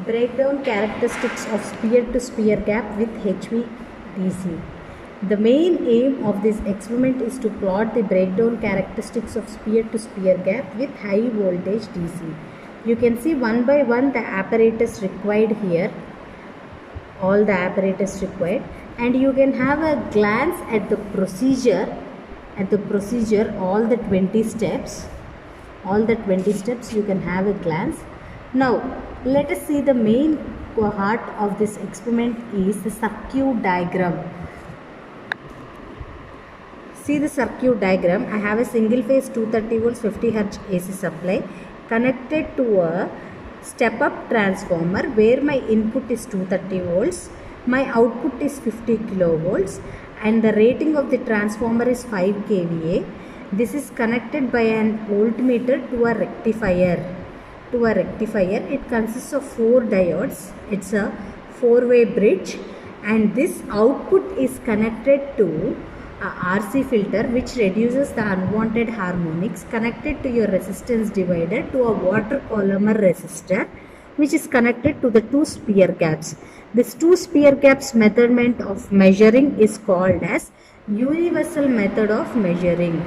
breakdown characteristics of sphere-to-sphere gap with HVDC. The main aim of this experiment is to plot the breakdown characteristics of sphere-to-sphere gap with high voltage DC. You can see one by one the apparatus required here, all the apparatus required, and you can have a glance at the procedure, all the 20 steps. All the 20 steps you can have a glance. Now let us see the main heart of this experiment is the circuit diagram. See the circuit diagram. I have a single phase 230 volts 50 Hz AC supply connected to a step up transformer where my input is 230 volts, my output is 50 kilovolts, and the rating of the transformer is 5 kVA. This is connected by an voltmeter to a rectifier. It consists of 4 diodes. It's a 4-way bridge, and this output is connected to a RC filter which reduces the unwanted harmonics, connected to your resistance divider to a water polymer resistor which is connected to the 2 sphere gaps. This 2 sphere gaps measurement of measuring is called as universal method of measuring.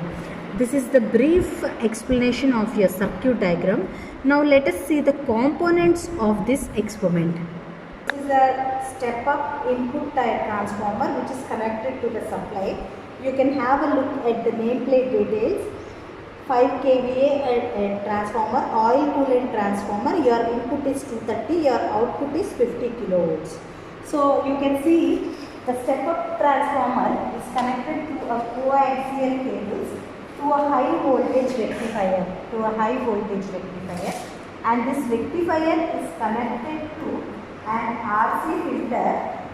This is the brief explanation of your circuit diagram. Now let us see the components of this experiment. This is a step up input transformer which is connected to the supply. You can have a look at the nameplate details. 5 kVA transformer, oil coolant transformer. Your input is 230, your output is 50 kilovolts. So you can see the step up transformer is connected to a coaxial cables to a high voltage rectifier, and this rectifier is connected to an RC filter.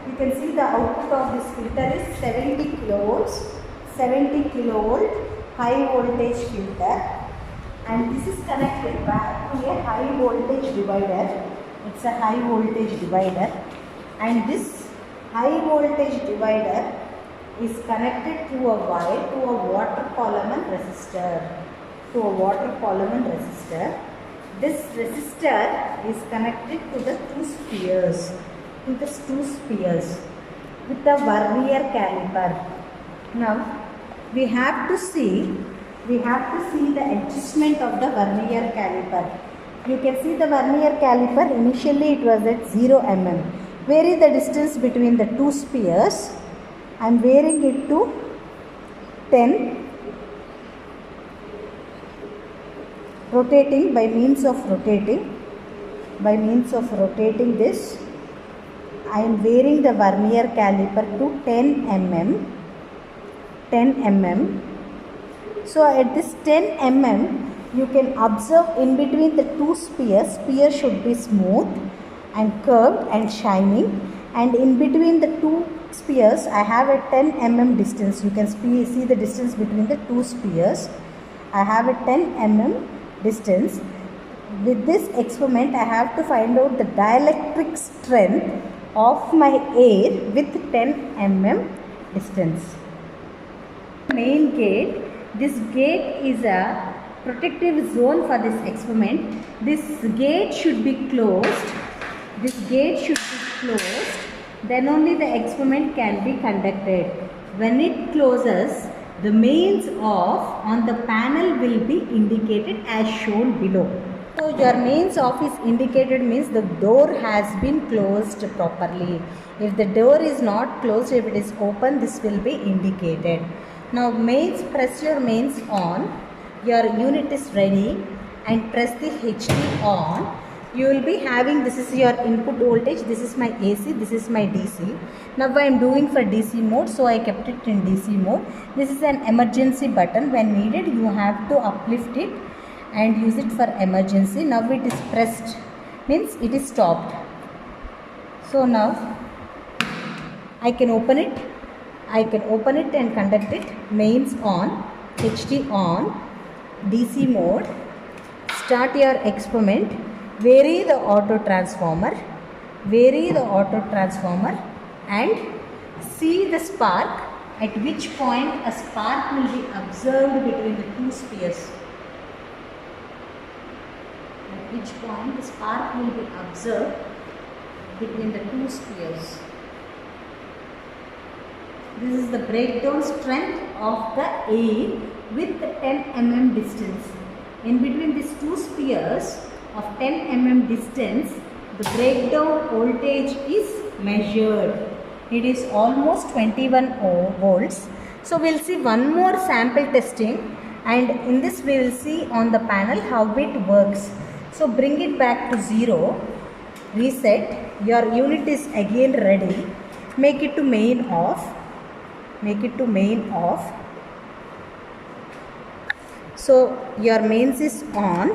You can see the output of this filter is 70 kilovolt high voltage filter, and this is connected back to a high voltage divider. It's a high voltage divider, and this high voltage divider is connected through a wire to a water polymer resistor. This resistor is connected to the two spheres with the vernier caliper. Now we have to see the adjustment of the vernier caliper. You can see the vernier caliper, initially it was at 0 mm. Vary the distance between the two spheres. I am varying it to 10. Rotating by means of rotating this, I am varying the vernier caliper to 10 mm. So at this 10 mm, you can observe in between the two spheres should be smooth and curved and shining, and in between the two spheres I have a 10 mm distance. You can see the distance between the two spheres. I have a 10 mm distance. With this experiment I have to find out the dielectric strength of my air with 10 mm distance. Main gate. This gate is a protective zone for this experiment. This gate should be closed. Then only the experiment can be conducted. When it closes, the mains off on the panel will be indicated as shown below. So your mains off is indicated means the door has been closed properly. If the door is not closed, if it is open, this will be indicated. Now mains, press your mains on. Your unit is ready, and press the HT on. You will be having, this is your input voltage, this is my AC, this is my DC. Now I am doing for DC mode, so I kept it in DC mode. This is an emergency button. When needed, you have to uplift it and use it for emergency. Now it is pressed, means it is stopped. So now I can open it. And conduct it. Mains on, HT on, DC mode. Start your experiment. Vary the auto transformer and see the spark, at which point a spark will be observed between the two spheres. At which point the spark will be observed between the two spheres. This is the breakdown strength of the air with the 10 mm distance. In between these two spheres of 10 mm distance, the breakdown voltage is measured. It is almost 21 volts. So we will see one more sample testing, and in this we will see on the panel how it works. So bring it back to 0, reset, your unit is again ready, make it to main off. So your mains is on,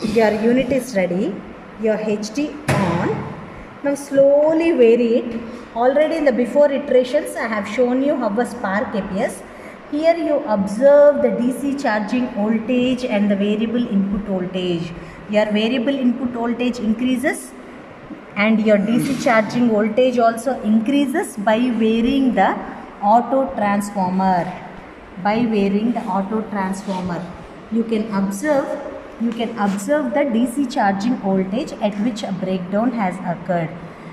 your unit is ready, your HT on. Now slowly vary it. Already in the before iterations I have shown you how a spark appears. Here you observe the DC charging voltage and the variable input voltage. Your variable input voltage increases and your DC charging voltage also increases by varying the auto transformer. You can observe the DC charging voltage at which a breakdown has occurred.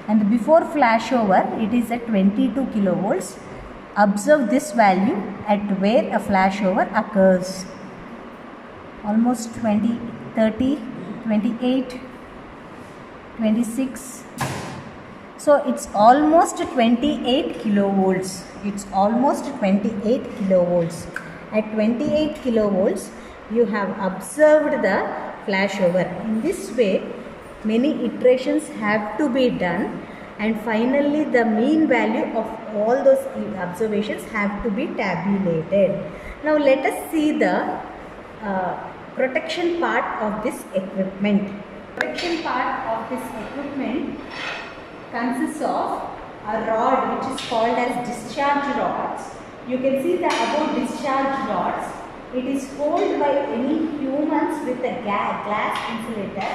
And before flashover it is at 22 kilovolts. Observe this value at where a flashover occurs. Almost 20, 30, 28, 26. So it's almost 28 kilovolts. At 28 kilovolts you have observed the flashover. In this way many iterations have to be done, and finally the mean value of all those observations have to be tabulated. Now let us see the protection part of this equipment. Protection part of this equipment consists of a rod which is called as discharge rods. You can see the above discharge rods. It is held by any humans with a glass insulator.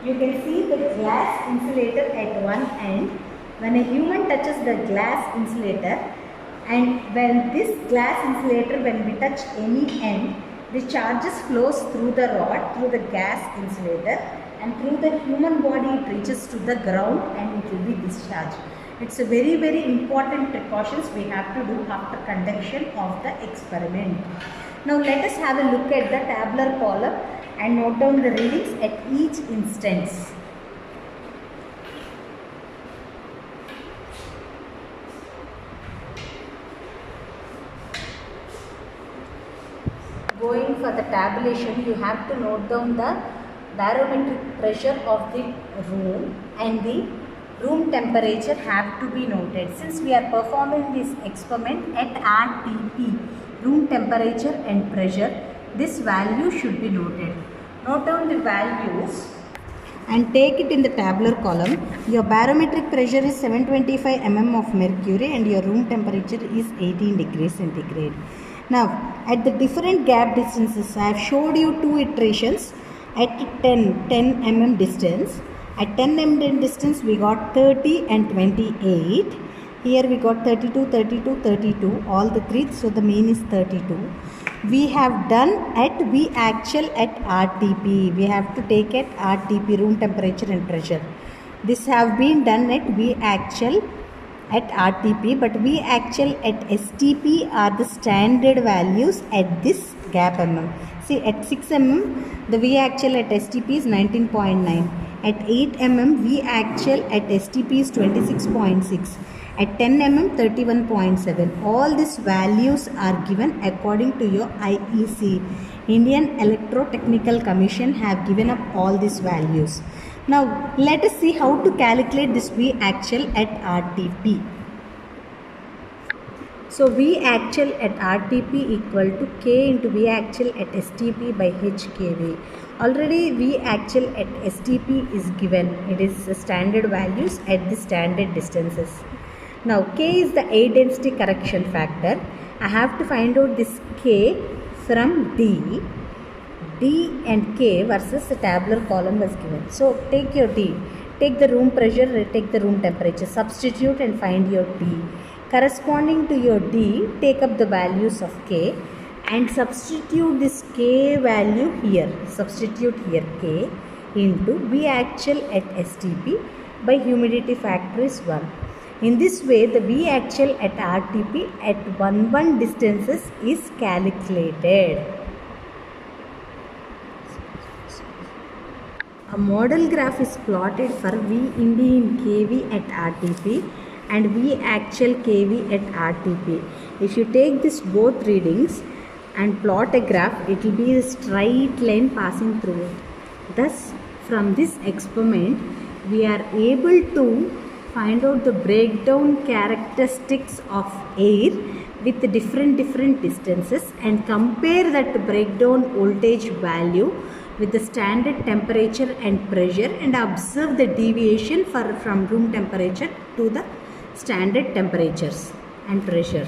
You can see the glass insulator at one end. When a human touches the glass insulator, and when this glass insulator, when we touch any end, the charges flows through the rod, through the gas insulator, and through the human body it reaches to the ground and it will be discharged. It's a very, very important precautions we have to do after conduction of the experiment. Now let us have a look at the tabular column and note down the readings at each instance. Going for the tabulation, you have to note down the barometric pressure of the room and the room temperature have to be noted. Since we are performing this experiment at RTP, room temperature and pressure, this value should be noted. Note down the values and take it in the tabular column. Your barometric pressure is 725 mm of mercury and your room temperature is 18 degrees centigrade. Now, at the different gap distances, I have showed you two iterations at 10 mm distance. At 10 mm distance, we got 30 and 28. Here we got 32, 32, 32, all the three. So the mean is 32. We have done at V actual at RTP. We have to take at RTP, room temperature and pressure. This have been done at V actual at RTP, but V actual at STP are the standard values at this gap mm. See, at 6 mm, the V actual at STP is 19.9. At 8 mm, V actual at STP is 26.6. At 10 mm, 31.7. All these values are given according to your IEC. Indian Electrotechnical Commission have given up all these values. Now, let us see how to calculate this V actual at RTP. So, V actual at RTP equal to K into V actual at STP by HKV. Already V actual at STP is given. It is the standard values at the standard distances. Now, K is the air density correction factor. I have to find out this K from D. D and K versus the tabular column was given. So, take your D. Take the room pressure, take the room temperature. Substitute and find your D. Corresponding to your D, take up the values of K and substitute this K value here. Substitute here K into V actual at STP by humidity factor is 1. In this way, the V actual at RTP at 1 distances is calculated. A model graph is plotted for V Ind in kV at RTP and V actual kV at RTP. If you take this both readings and plot a graph, it will be a straight line passing through it. Thus, from this experiment, we are able to find out the breakdown characteristics of air with different distances and compare that breakdown voltage value with the standard temperature and pressure and observe the deviation from room temperature to the standard temperatures and pressure.